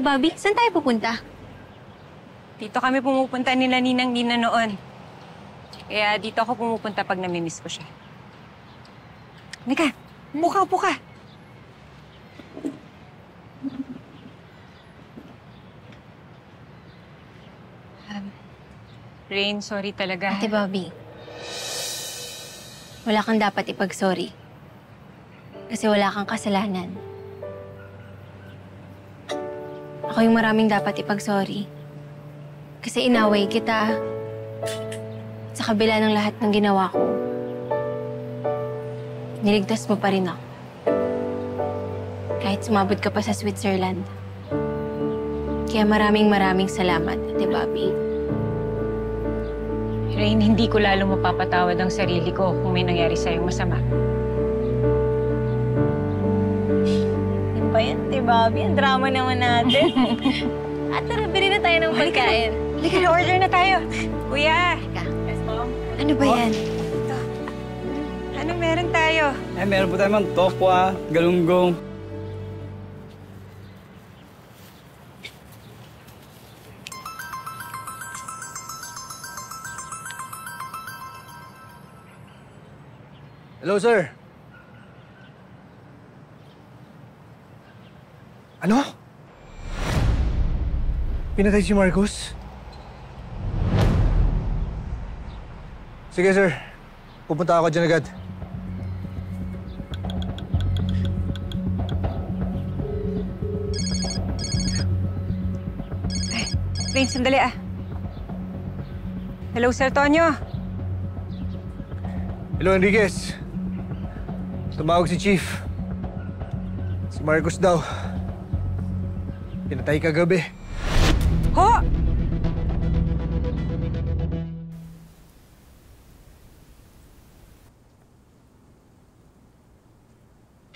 Bobby, saan tayo pupunta? Dito kami pumupunta nila Ninang-Nina noon. Kaya dito ako pumupunta pag namimiss ko siya. Halika, upo ka. Rain, sorry talaga. Ate Bobby, wala kang dapat ipag-sorry. Kasi wala kang kasalanan. Ako yung maraming dapat ipag-sorry. Kasi inaway kita. Sa kabila ng lahat ng ginawa ko, niligtas mo pa rin ako. Kahit sumabot ka pa sa Switzerland. Kaya maraming salamat, Ate Bobby. Rain, hindi ko lalo mapapatawad ang sarili ko kung may nangyari sa'yong masama. Ano ba yan, Ate Bobby? Ang drama naman natin. At tara, bili na tayo ng pagkain. Halika na, order na tayo. Kuya! Yes, Mom. Ano ba yan? Ito. Anong meron tayo? Meron po tayo man tokwa, galunggong. Hello, sir. Ano? Pinatay si Marcos? Sige, sir. Pupunta ako dyan agad. Rain, sandali ah. Hello, Sir Tonyo. Hello, Enriquez. Tumawag si Chief. Si Marcos daw. Pinatay kagabi. Ho!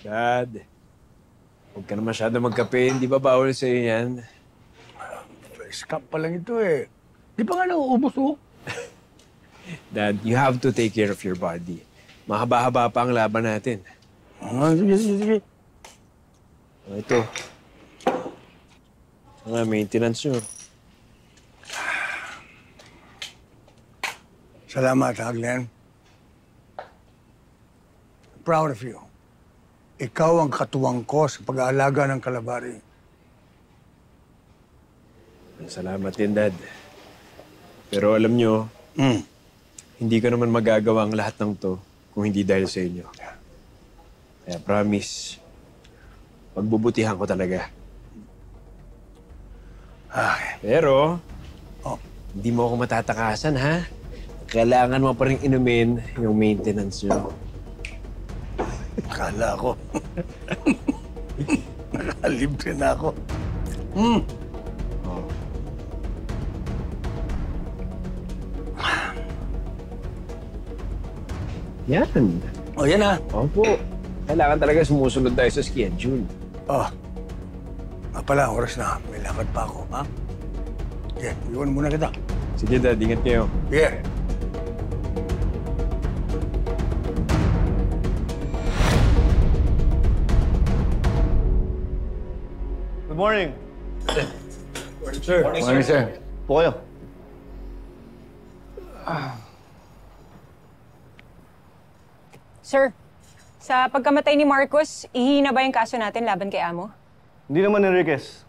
Dad, huwag ka na masyado magkape. Hindi ba bawal sa'yo yan? First cup pa lang ito eh. Di pa nga nauubos oh. Dad, you have to take care of your body. Mahaba-haba pa ang laban natin. Sige. Ito. Mga maintenance nyo. Salamat, Glenn. Proud of you. Ikaw ang katuwang ko sa pag-aalaga ng kalabari. Salamat din, Dad. Pero alam nyo, hindi ko naman magagawa ang lahat ng to kung hindi dahil sa inyo. Kaya promise, pagbubutihan ko talaga. Okay. Pero, hindi mo ako matatakasan, ha? Kailangan mo pa rin inumin yung maintenance nyo. Akala ko. Nakalibre na ako. Yan. Yan na. Opo. Kailangan talaga sumusunod tayo sa schedule. Pala, oras na. May lakad pa ako, ha? Okay, iwan muna kita. Sige, Dad. Ingat kayo. Yeah. Good morning. Morning, sir. Morning, sir. Po kayo. Sir, sa pagkamatay ni Marcos, ihina ba yung kaso natin laban kay Amo? Hindi naman, Enriquez.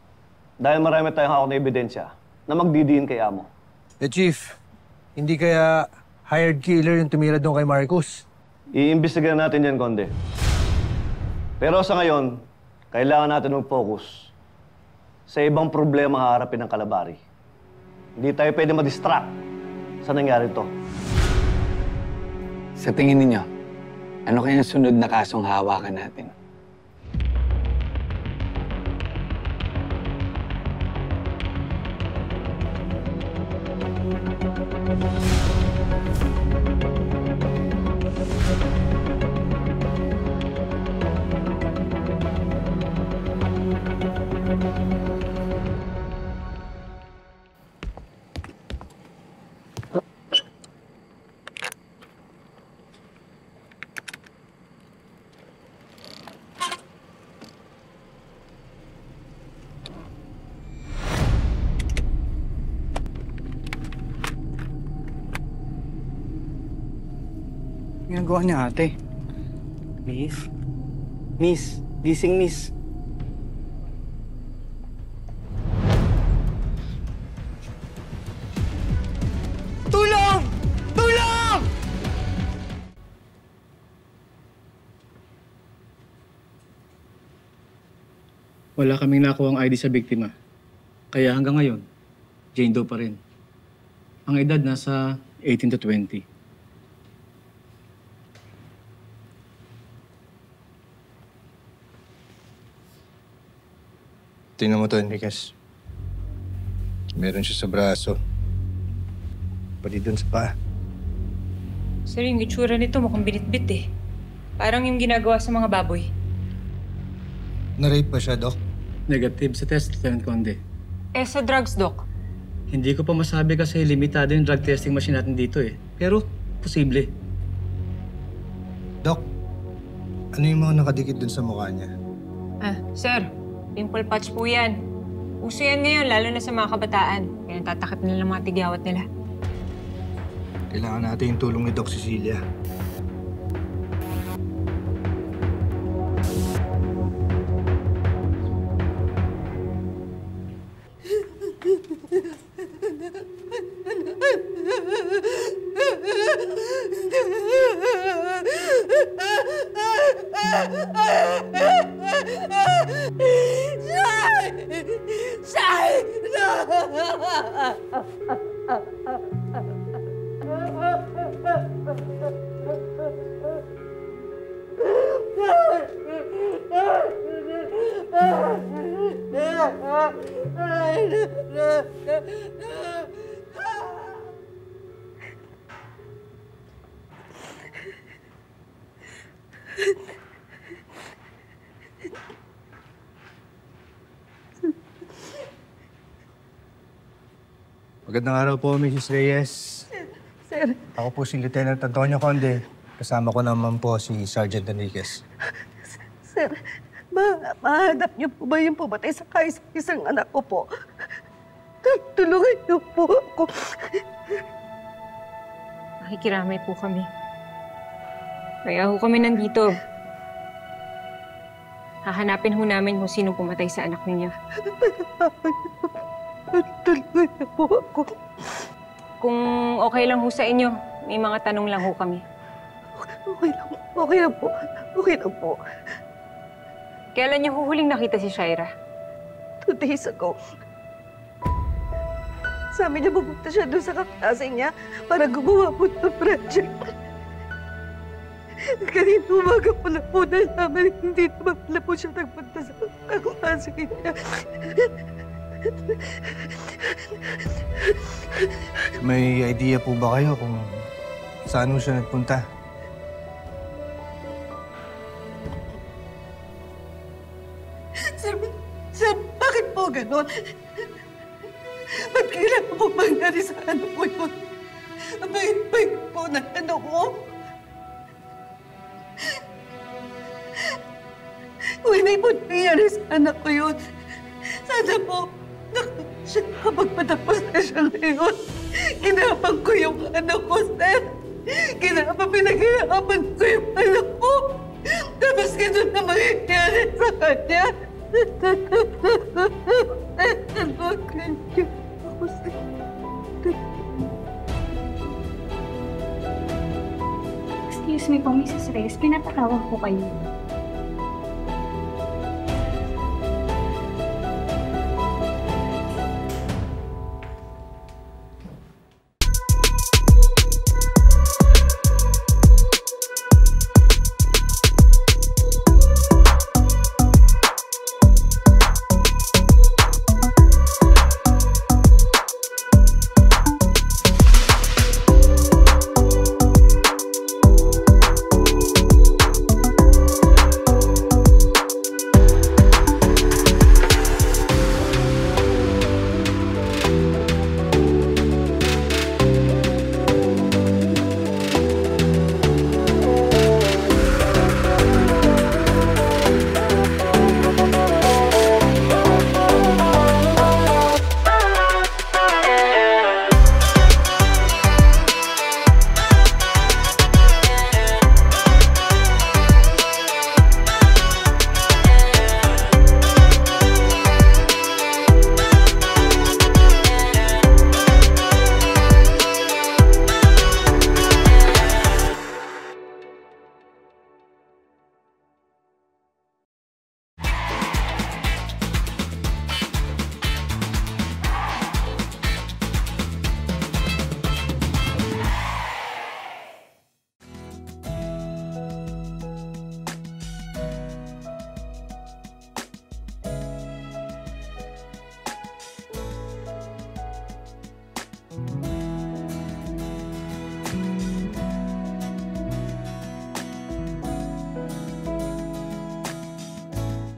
Dahil marami tayong hawak na ebidensya na magdidiin kay Amo. Chief, hindi kaya hired killer yung tumira doon kay Marcos? Iimbestigahan natin yan, Konde. Pero sa ngayon, kailangan natin mag-focus sa ibang problema haharapin ng Kalabari. Hindi tayo pwede ma-distract sa nangyari to. Sa tingin ninyo, ano kaya ang sunod na kasong hawakan natin? ginagawa niya, ate? Miss? Miss? Gising, miss. Tulong! Tulong! Wala kaming nakuha ang ID sa biktima. Kaya hanggang ngayon, Jane Doe pa rin. Ang edad nasa 18 to 20. Tingnan mo to, Enriquez. Meron siya sa braso. Pati dun sa paa. Sir, yung itsura nito mukhang binitbit eh. Parang yung ginagawa sa mga baboy. Na-rape ba siya, Doc? Negative sa test, Lieutenant Conde. Eh, sa drugs, Doc. Hindi ko pa masabi kasi limitado yung drug testing machine natin dito eh. Pero, posible. Doc, ano yung mga nakadikit dun sa mukha niya? Sir, pimple patch po yan. Uso yan ngayon, lalo na sa mga kabataan. Kaya tatakip nila ng mga tigyawat nila. Kailangan natin yung tulong ni Doc Cecilia. Magandang araw po, Mrs. Reyes. Sir. Ako po si Lieutenant Antonio Conde. Kasama ko naman po si Sergeant Enriquez. Sir, mahanap niyo po ba yung pumatay sa isang anak ko po? Tulungan niyo po ako. Makikiramay po kami. Kaya ho kami nandito. Hahanapin ho namin kung sino pumatay sa anak ninyo. Tulungan niyo po ako. Kung okay lang ho sa inyo, may mga tanong lang ho kami. Okay lang po. Okay lang po. Okay lang po. Kailan niyo huhuling nakita si Shaira? 2 days ago. Sabi niya pupunta siya doon sa kaklase niya para gumawa po ng project. Kanina umaga po na po nalaman, hindi naman pala po siya nagpunta sa kaklase niya. May idea po ba kayo kung saan mo siya nagpunta? Sir, bakit po ganon? Ba't kailangan po mangyari sa anak ko yun? Ang bait-bait po ng anak ko. Kung hindi po nangyari sa anak ko yun, sana po siya kapagpatapos na siya ngayon. Kinapang ko yung anak ko, sir. Pinaghirapan ko yung anak ko. Tapos ganun na mangyayari sa kanya. Excuse me po, Mrs. Reyes. Pinapatawag po kayo.